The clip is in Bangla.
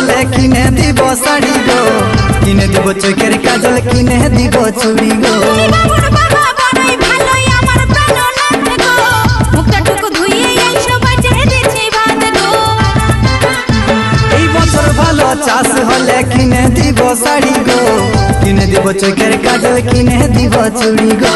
হলে কিনে দিব শাড়ি গো, কিনে দিব চোখের কাজল, কিনে দিব চুড়ি গো। এই বছর ভালো চাষ হলে কিনে দিব শাড়ি গো, কিনে দিব চোখের কাজল, কিনে দিব চুড়ি গো।